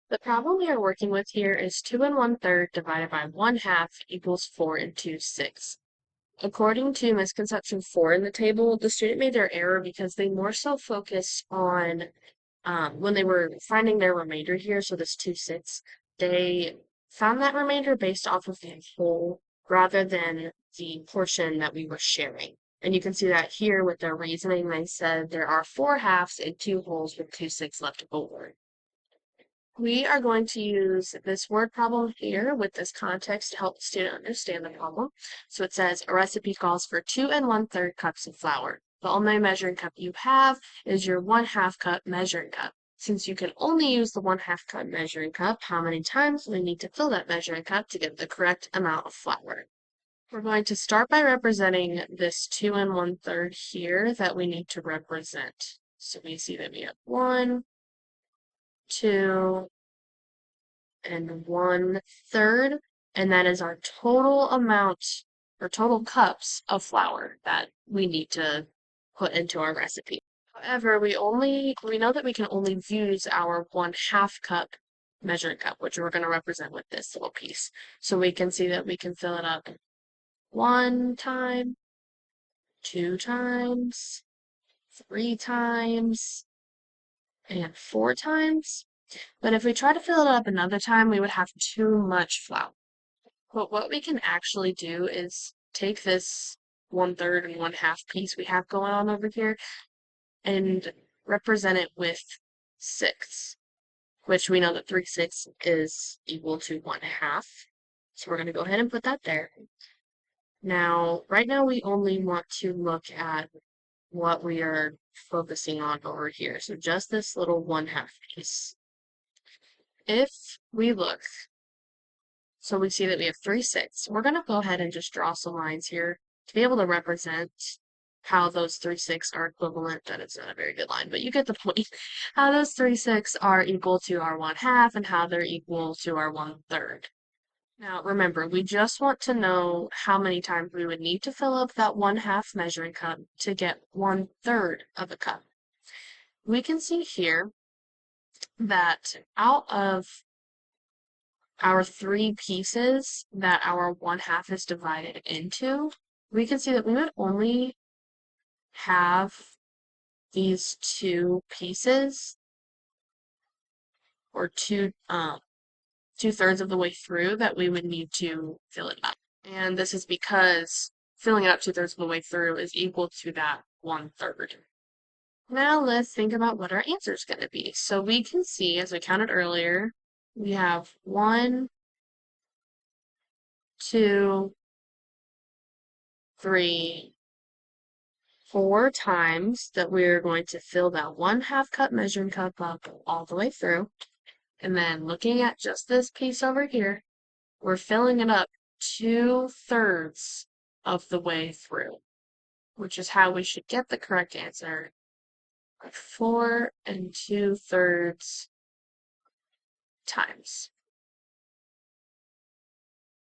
The problem we are working with here is 2 and 1/3 divided by 1/2 equals 4 and 2/6. According to misconception 4 in the table, the student made their error because they more so focused on when they were finding their remainder here, so this 2/6, they found that remainder based off of the whole rather than the portion that we were sharing. And you can see that here with their reasoning, they said there are 4 halves and 2 wholes with 2/6 left over. We are going to use this word problem here with this context to help the student understand the problem. So it says a recipe calls for 2 and 1/3 cups of flour. The only measuring cup you have is your 1/2 cup measuring cup. Since you can only use the 1/2 cup measuring cup, how many times do we need to fill that measuring cup to get the correct amount of flour? We're going to start by representing this 2 and 1/3 here that we need to represent. So we see that we have 1, 2, and 1/3, and that is our total amount or total cups of flour that we need to put into our recipe. However, we know that we can only use our 1/2 cup measuring cup, which we're going to represent with this little piece. So we can see that we can fill it up 1 time, 2 times, 3 times, and 4 times. But if we try to fill it up another time, we would have too much flour. But what we can actually do is take this 1/3 and 1/2 piece we have going on over here and represent it with sixths, which we know that 3/6 is equal to 1/2. So we're going to go ahead and put that there. Now, right now we only want to look at what we are focusing on over here. So just this little 1/2 piece. If we look, so we see that we have 3/6. We're going to go ahead and just draw some lines here to be able to represent how those 3/6 are equivalent. That is not a very good line, but you get the point. How those 3/6 are equal to our 1/2 and how they're equal to our 1/3. Now remember, we just want to know how many times we would need to fill up that 1/2 measuring cup to get 1/3 of a cup. We can see here that out of our 3 pieces that our 1/2 is divided into, we can see that we would only have these 2 pieces or 2/3 of the way through that we would need to fill it up. And this is because filling it up 2/3 of the way through is equal to that 1/3. Now let's think about what our answer is going to be. So we can see, as we counted earlier, we have 1, 2, 3, 4 times that we're going to fill that 1/2 cup measuring cup up all the way through. And then looking at just this piece over here, we're filling it up 2/3 of the way through, which is how we should get the correct answer of 4 and 2/3 times.